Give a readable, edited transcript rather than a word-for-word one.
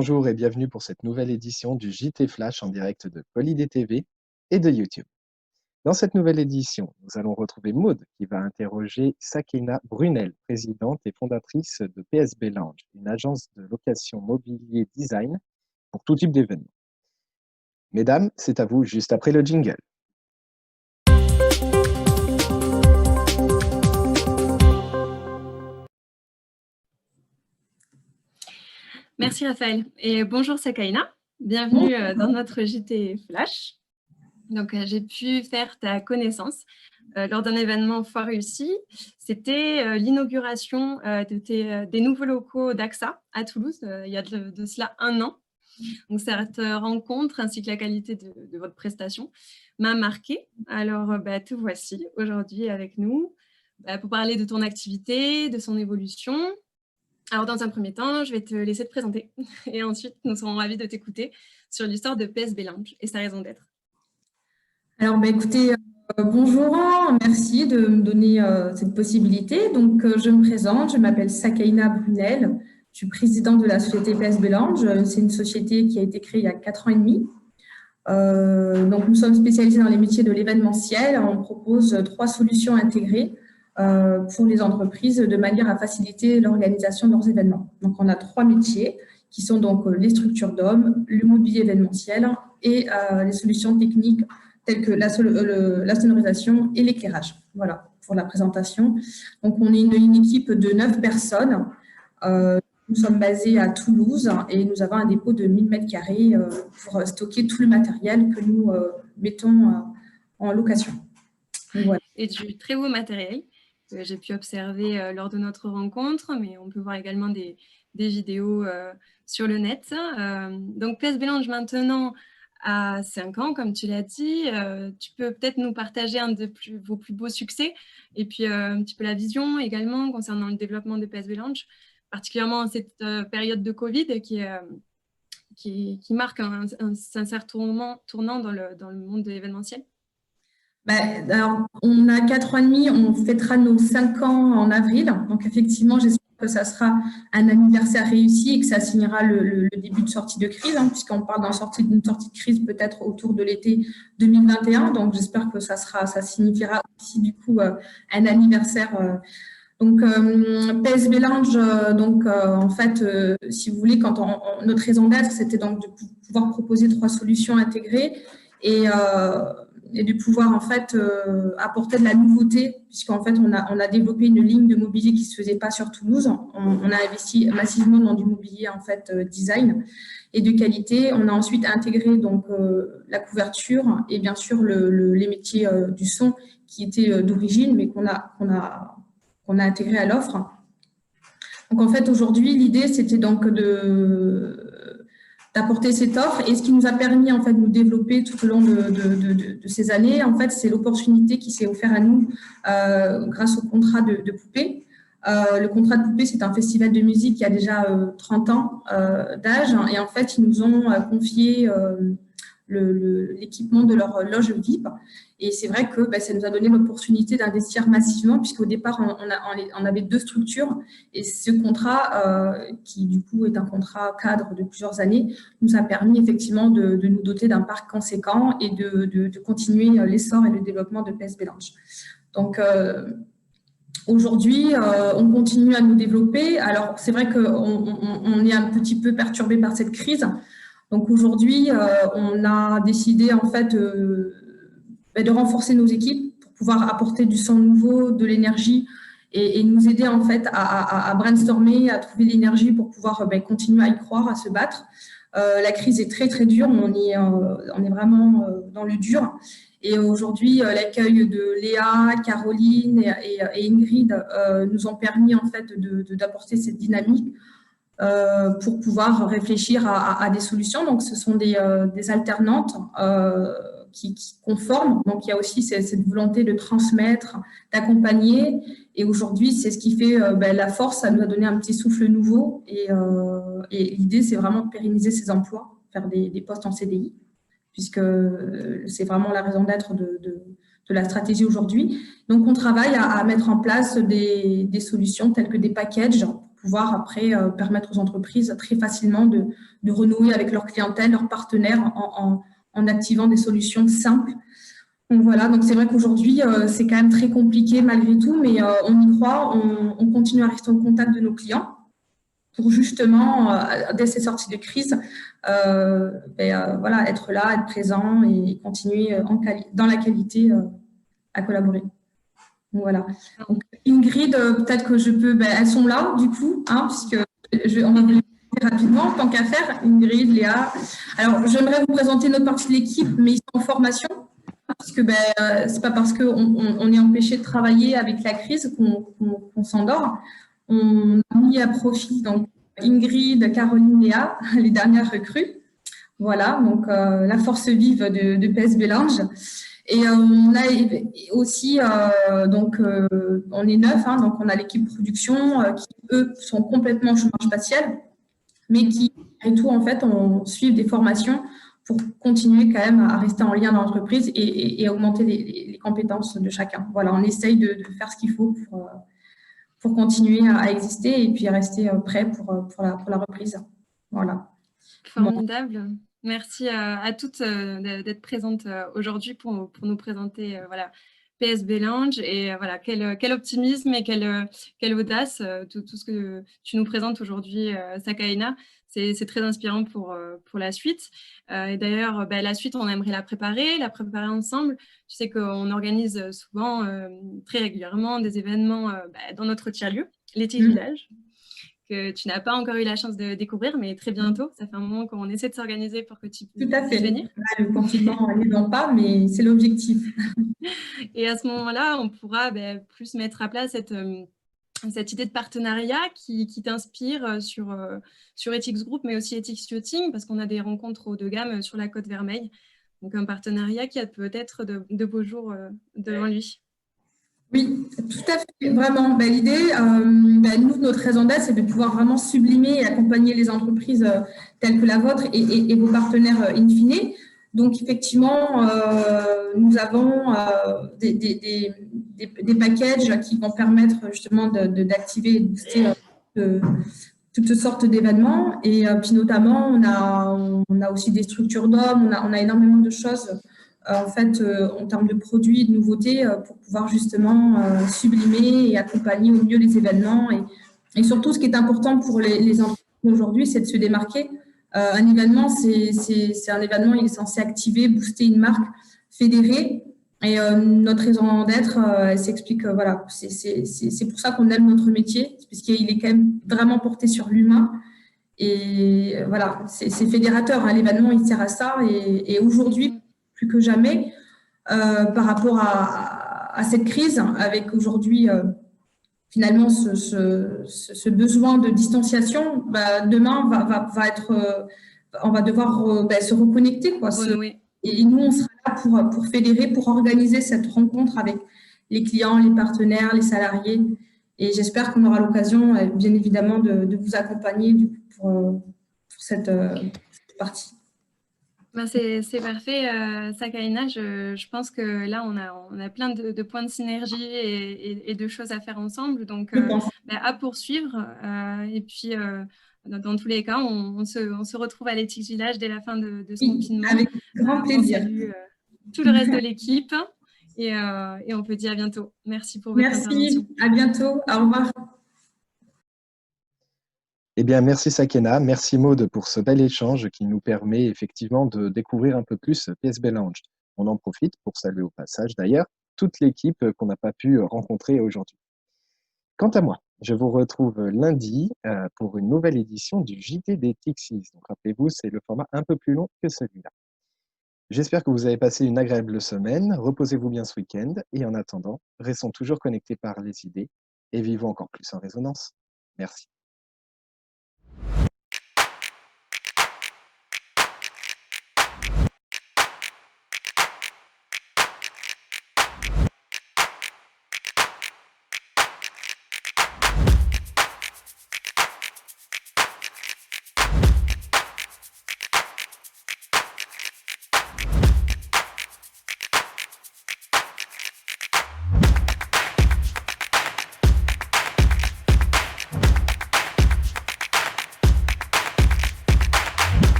Bonjour et bienvenue pour cette nouvelle édition du JT Flash en direct de Polydé TV et de YouTube. Dans cette nouvelle édition, nous allons retrouver Maud qui va interroger Sakina Brunel, présidente et fondatrice de PSB Lounge, une agence de location mobilier design pour tout type d'événements. Mesdames, c'est à vous juste après le jingle. Merci Raphaël et bonjour Sakina, bienvenue dans notre JT Flash. Donc j'ai pu faire ta connaissance lors d'un événement fort réussi. C'était l'inauguration des nouveaux locaux d'AXA à Toulouse, il y a de cela 1 an. Donc cette rencontre ainsi que la qualité de votre prestation m'a marquée. Alors te voici aujourd'hui avec nous pour parler de ton activité, de son évolution. Alors, dans un premier temps, je vais te laisser te présenter et ensuite, nous serons ravis de t'écouter sur l'histoire de PSB Lounge et sa raison d'être. Alors, écoutez, bonjour, merci de me donner cette possibilité. Donc, je me présente, je m'appelle Sakina Brunel, je suis présidente de la société PSB Lounge. C'est une société qui a été créée il y a 4 ans et demi. Donc, nous sommes spécialisés dans les métiers de l'événementiel. On propose 3 solutions intégrées pour les entreprises de manière à faciliter l'organisation de leurs événements. Donc, on a 3 métiers qui sont donc les structures d'hommes, le mobilier événementiel et les solutions techniques telles que la sonorisation et l'éclairage. Voilà pour la présentation. Donc, on est une équipe de 9 personnes. Nous sommes basés à Toulouse et nous avons un dépôt de 1000 m² pour stocker tout le matériel que nous mettons en location. Voilà. Et du très beau matériel que j'ai pu observer lors de notre rencontre, mais on peut voir également des vidéos sur le net. Donc PSB Lounge maintenant à 5 ans, comme tu l'as dit. Tu peux peut-être nous partager un de vos plus beaux succès et puis un petit peu la vision également concernant le développement de PSB Lounge, particulièrement en cette période de Covid qui marque un sincère tournant dans le monde de l'événementiel. Alors, on a 4 ans et demi, on fêtera nos 5 ans en avril. Donc, effectivement, j'espère que ça sera un anniversaire réussi et que ça signera le début de sortie de crise, puisqu'on parle d'une sortie de crise peut-être autour de l'été 2021. Donc, j'espère que ça signifiera aussi du coup un anniversaire. Donc, PSB Lounge, en fait, si vous voulez, notre raison d'être, c'était donc de pouvoir proposer 3 solutions intégrées et de pouvoir en fait apporter de la nouveauté, puisqu'en fait on a développé une ligne de mobilier qui se faisait pas sur Toulouse. On a investi massivement dans du mobilier en fait design et de qualité. On a ensuite intégré donc la couverture et bien sûr les métiers du son qui étaient d'origine, mais qu'on a intégré à l'offre. Donc en fait aujourd'hui l'idée c'était donc d'apporter cette offre, et ce qui nous a permis en fait de nous développer tout au long de ces années, en fait, c'est l'opportunité qui s'est offerte à nous grâce au contrat de Poupée. Le contrat de Poupée, c'est un festival de musique qui a déjà 30 ans d'âge, et en fait, ils nous ont confié l'équipement de leur loge VIP. Et c'est vrai que ça nous a donné l'opportunité d'investir massivement, puisqu'au départ, on avait 2 structures. Et ce contrat, qui du coup est un contrat cadre de plusieurs années, nous a permis effectivement de nous doter d'un parc conséquent et de continuer l'essor et le développement de PSB Lounge. Donc, aujourd'hui, on continue à nous développer. Alors, c'est vrai qu'on est un petit peu perturbé par cette crise. Donc, aujourd'hui, on a décidé en fait de renforcer nos équipes pour pouvoir apporter du son nouveau, de l'énergie et nous aider en fait à brainstormer, à trouver l'énergie pour pouvoir continuer à y croire, à se battre. La crise est très très dure, on est vraiment dans le dur. Et aujourd'hui, l'accueil de Léa, Caroline et Ingrid nous ont permis en fait d'apporter cette dynamique pour pouvoir réfléchir à des solutions. Donc, ce sont des alternantes qui conforment. Donc, il y a aussi cette volonté de transmettre, d'accompagner. Et aujourd'hui, c'est ce qui fait la force. Ça nous a donné un petit souffle nouveau. Et l'idée, c'est vraiment de pérenniser ces emplois, faire des postes en CDI, puisque c'est vraiment la raison d'être de la stratégie aujourd'hui. Donc, on travaille à mettre en place des solutions telles que des packages pour pouvoir après permettre aux entreprises très facilement de renouer avec leur clientèle, leurs partenaires en activant des solutions simples. Donc voilà, donc c'est vrai qu'aujourd'hui, c'est quand même très compliqué malgré tout, mais on y croit, on continue à rester en contact de nos clients pour justement, dès ces sorties de crise, voilà, être là, être présent et continuer dans la qualité à collaborer. Donc, voilà. Donc, Ingrid, peut-être que je peux, elles sont là du coup, hein, puisque on va vous les présenter rapidement, tant qu'à faire, Ingrid, Léa. Alors, j'aimerais vous présenter notre partie de l'équipe, mais ils sont en formation, parce que c'est pas parce qu'on est empêché de travailler avec la crise qu'on s'endort. On a mis à profit donc Ingrid, Caroline, Léa, les dernières recrues. Voilà, donc la force vive de PSB Lounge. Et on a aussi, on est 9, hein, donc on a l'équipe production qui, eux, sont complètement au chômage partiel, mais qui, et tout, en fait, on suit des formations pour continuer quand même à rester en lien dans l'entreprise et augmenter les compétences de chacun. Voilà, on essaye de faire ce qu'il faut pour continuer à exister et puis rester prêt pour la reprise. Voilà. Formidable. Merci à toutes d'être présentes aujourd'hui pour nous présenter voilà, PSB Lounge et voilà, quel optimisme et quelle audace, tout ce que tu nous présentes aujourd'hui, Sakaina. C'est très inspirant pour la suite. Et d'ailleurs, la suite, on aimerait la préparer ensemble. Tu sais qu'on organise souvent, très régulièrement, des événements dans notre tiers-lieu, les petits villages, que tu n'as pas encore eu la chance de découvrir, mais très bientôt. Ça fait un moment qu'on essaie de s'organiser pour que tu puisses venir. Le confinement n'aidant pas, mais c'est l'objectif. Et à ce moment-là, on pourra plus mettre à plat cette idée de partenariat qui t'inspire sur Ethics Group, mais aussi Ethics Yachting, parce qu'on a des rencontres haut de gamme sur la Côte Vermeille. Donc, un partenariat qui a peut-être de beaux jours devant lui. Oui, tout à fait, vraiment. L'idée, nous, notre raison d'être, c'est de pouvoir vraiment sublimer et accompagner les entreprises telles que la vôtre et vos partenaires in fine. Donc, effectivement, nous avons des packages qui vont permettre justement d'activer et de booster toutes sortes d'événements. Et puis, notamment, on a aussi des structures d'hommes, on a énormément de choses en termes de produits et de nouveautés pour pouvoir justement sublimer et accompagner au mieux les événements. Et surtout, ce qui est important pour les entreprises aujourd'hui, c'est de se démarquer. Un événement, c'est un événement, il est censé activer, booster une marque, fédérer. Et notre raison d'être, elle s'explique, voilà, c'est pour ça qu'on aime notre métier, puisqu'il est quand même vraiment porté sur l'humain. Et voilà, c'est fédérateur, hein, l'événement, il sert à ça. Et aujourd'hui, plus que jamais, par rapport à cette crise, avec aujourd'hui finalement ce besoin de distanciation, demain va être, on va devoir se reconnecter, quoi. Et nous, on sera là pour fédérer, pour organiser cette rencontre avec les clients, les partenaires, les salariés. Et j'espère qu'on aura l'occasion, bien évidemment, de vous accompagner du coup, pour cette partie. C'est parfait, Sakaina. Je pense que là, on a plein de points de synergie et de choses à faire ensemble. Donc, à poursuivre. Et puis, dans tous les cas, on se retrouve à l'Ethics Village dès la fin de ce confinement. Avec grand plaisir. On salue tout le reste de l'équipe et on peut dire à bientôt. Merci pour votre intervention. Merci, à bientôt. Au revoir. Eh bien, merci Sakina, merci Maude pour ce bel échange qui nous permet effectivement de découvrir un peu plus PSB Lounge. On en profite pour saluer au passage d'ailleurs toute l'équipe qu'on n'a pas pu rencontrer aujourd'hui. Quant à moi, je vous retrouve lundi pour une nouvelle édition du JT des Tixis. Donc rappelez-vous, c'est le format un peu plus long que celui-là. J'espère que vous avez passé une agréable semaine, reposez-vous bien ce week-end et en attendant, restons toujours connectés par les idées et vivons encore plus en résonance. Merci.